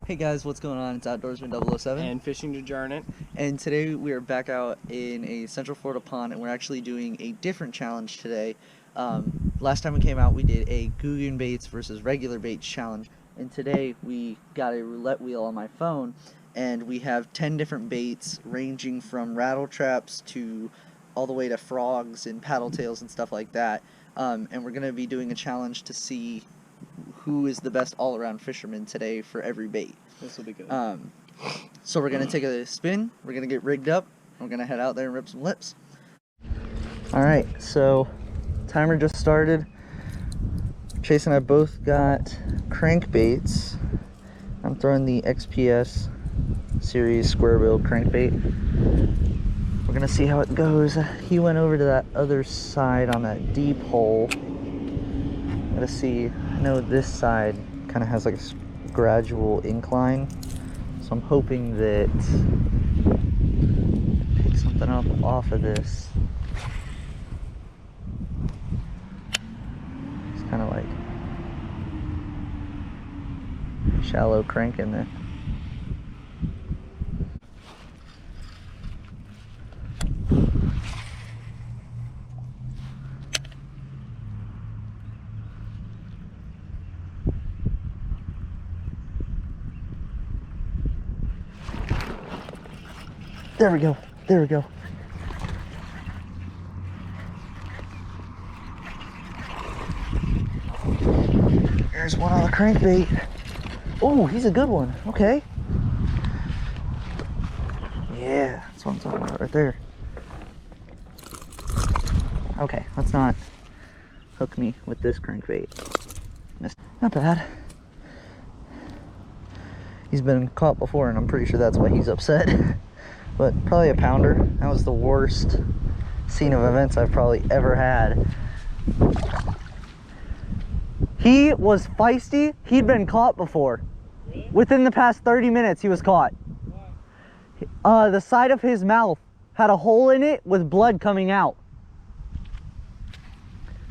Hey guys, what's going on? It's Outdoorsman 007 and Fishing Degenerate. and today we are back out in a Central Florida pond and we're actually doing a different challenge today. Last time we came out we did a Guggen baits versus regular baits challenge, and today we got a roulette wheel on my phone and we have 10 different baits ranging from rattle traps to all the way to frogs and paddle tails and stuff like that, and we're going to be doing a challenge to see who is the best all-around fisherman today for every bait. This will be good. So we're gonna take a spin, we're gonna get rigged up, we're gonna head out there and rip some lips. Alright, so timer just started. Chase and I both got crankbaits. I'm throwing the XPS series square bill crankbait. We're gonna see how it goes. He went over to that other side on that deep hole. Gotta see, I know this side kind of has like a gradual incline, so I'm hoping that pick something up off of this. It's kind of like shallow crank in there. There we go. There we go. There's one on the crankbait. Oh, he's a good one. Okay. Yeah, that's what I'm talking about right there. Okay, let's not hook me with this crankbait. Not bad. He's been caught before, and I'm pretty sure that's why he's upset. But probably a pounder. That was the worst scene of events I've probably ever had. He was feisty. He'd been caught before. Really? Within the past 30 minutes, he was caught. Why? The side of his mouth had a hole in it with blood coming out.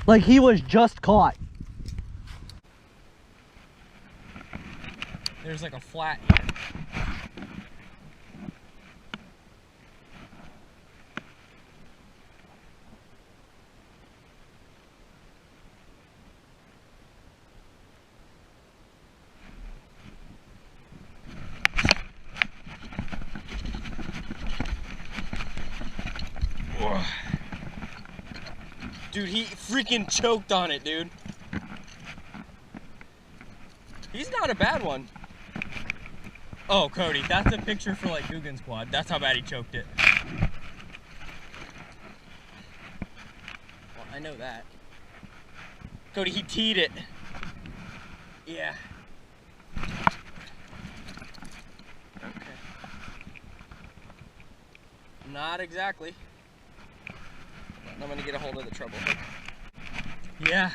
Like he was just caught. There's like a flat here. Dude, he freaking choked on it, dude. He's not a bad one. Oh, Cody, that's a picture for like Guggen's quad. That's how bad he choked it. Well, I know that. Cody, he teed it. Yeah. Okay. Not exactly. I'm gonna get a hold of the treble hook. Yeah.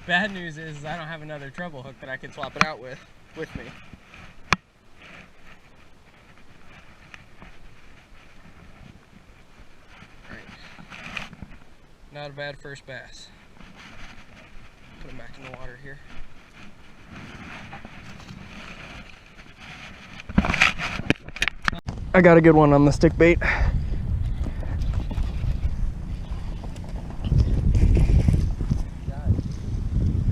Bad news is I don't have another treble hook that I can swap it out with me. Alright. Not a bad first bass. Put him back in the water here. I got a good one on the stick bait.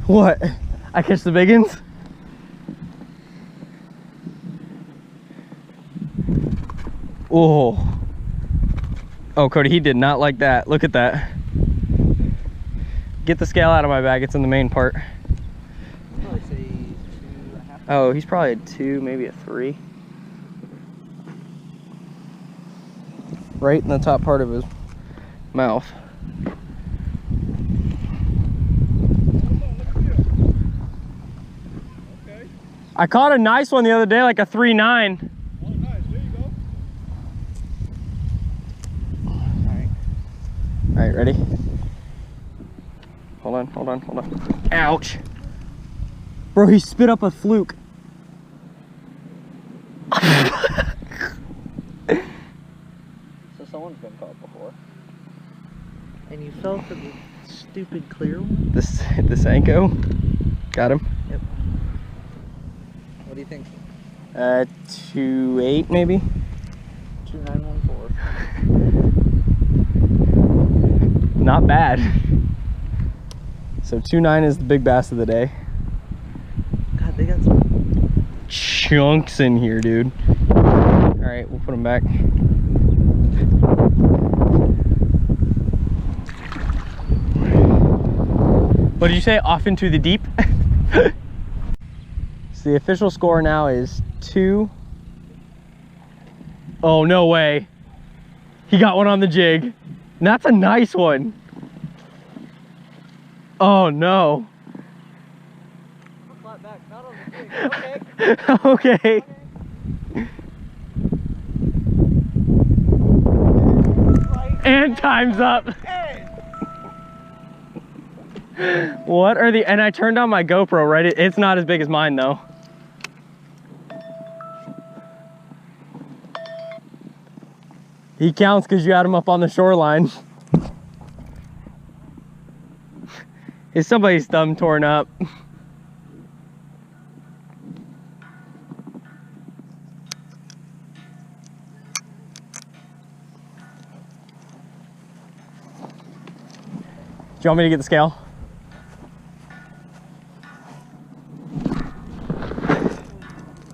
What? I catch the big ones? Oh. Oh, Cody, he did not like that. Look at that. Get the scale out of my bag. It's in the main part. I'd probably say 2.5. Oh, he's probably a 2, maybe a 3. Right in the top part of his mouth. Okay. I caught a nice one the other day, like a 3.9. Oh, nice. There you go. All right, ready? Hold on, hold on, hold on. Ouch. Bro, he spit up a fluke. So someone's been caught before. And you fell for the stupid clear one? The Senko. Got him. Yep. What do you think? 2.8 maybe. 2914. Not bad. So 2.9 is the big bass of the day. God, they got some Chunks in here, dude. All right, we'll put them back. What did you say? Off into the deep? So the official score now is 2. Oh, no way. He got one on the jig. And that's a nice one. Oh, no. flat back, not on the jig. Okay. Okay. And time's up. What are the, and I turned on my GoPro, right? It's not as big as mine though. He counts because you had him up on the shoreline. Is somebody's thumb torn up? Do you want me to get the scale?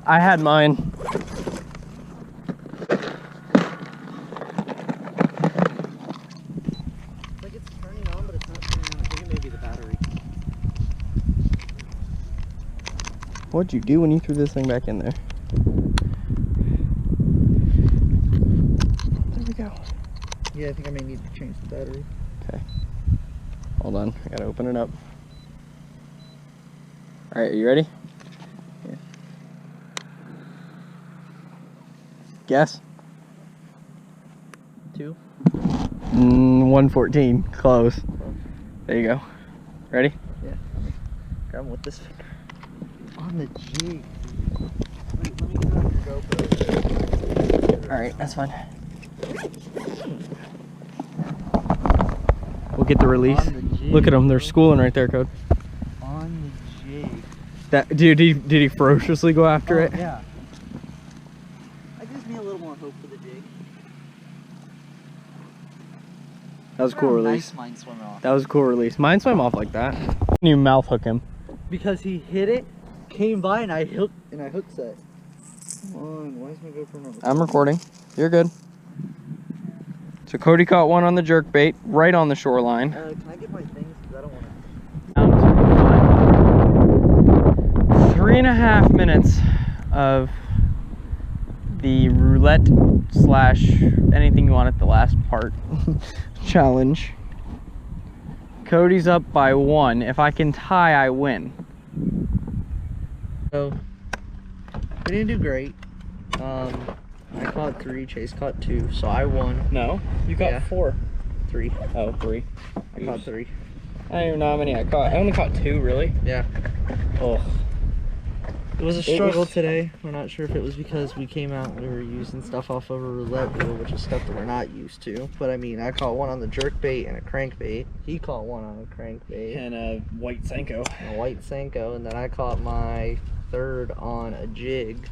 I had mine. Like it's turning on, but it's not turning on. I think it may be the battery. What'd you do when you threw this thing back in there? There we go. Yeah, I think I may need to change the battery. Okay. Hold on, I gotta open it up. All right, are you ready? Yeah. Guess? 2. 114, close. There you go. Ready? Yeah. Grab him with this finger. On the jig. Wait, let me get it on your GoPro. All right, that's fine. We'll get the release. On the jig, Look at them, they're bro. schooling right there, Code. On the jig. That dude, did he ferociously go after it? Yeah. That gives me a little more hope for the jig. That was a cool release. Nice mine swim off. That was a cool release. Mine swam off like that. You mouth hook him. Because he hit it, came by, and I hooked set. Come on, why is my GoPro not? I'm recording. You're good. So Cody caught one on the jerk bait, right on the shoreline. Can I get my things? Because I don't want to. 3.5 minutes of the roulette slash anything you want at the last part challenge. Cody's up by 1. If I can tie, I win. So, we didn't do great. I caught 3, Chase caught 2, so I won. No, you got Yeah. 4. 3. Oh, 3. I caught 3. I don't even know how many I caught. I only caught 2, really. Yeah. Oh. It was a It struggle was- today. We're not sure if it was because we came out and we were using stuff off of a roulette wheel, which is stuff that we're not used to. But I mean, I caught one on the jerk bait and a crankbait. He caught one on a crankbait And a white Senko. and a white Senko, and then I caught my 3rd on a jig.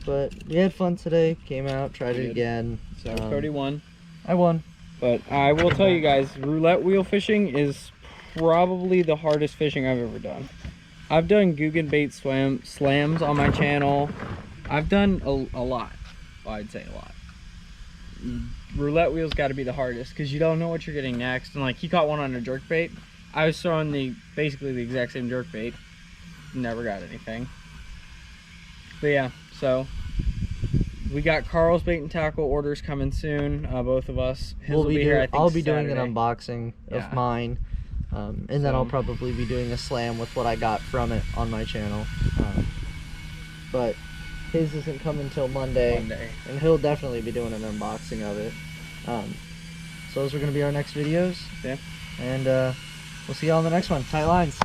But we had fun today. Came out, tried it again. So Cody won. I won. But I will tell you guys, roulette wheel fishing is probably the hardest fishing I've ever done. I've done Guggen bait slams on my channel. I've done a lot. Well, I'd say a lot. Roulette wheel's got to be the hardest because you don't know what you're getting next. And like he caught one on a jerk bait. I was throwing basically the exact same jerk bait. Never got anything. But yeah, so we got Carl's bait and tackle orders coming soon. Both of us. His will be here, I think, I'll be doing an Saturday. unboxing Yeah. of mine, and then I'll probably be doing a slam with what I got from it on my channel. But his isn't coming until Monday, and he'll definitely be doing an unboxing of it. So those are going to be our next videos. Yeah. And we'll see y'all on the next one. Tight lines.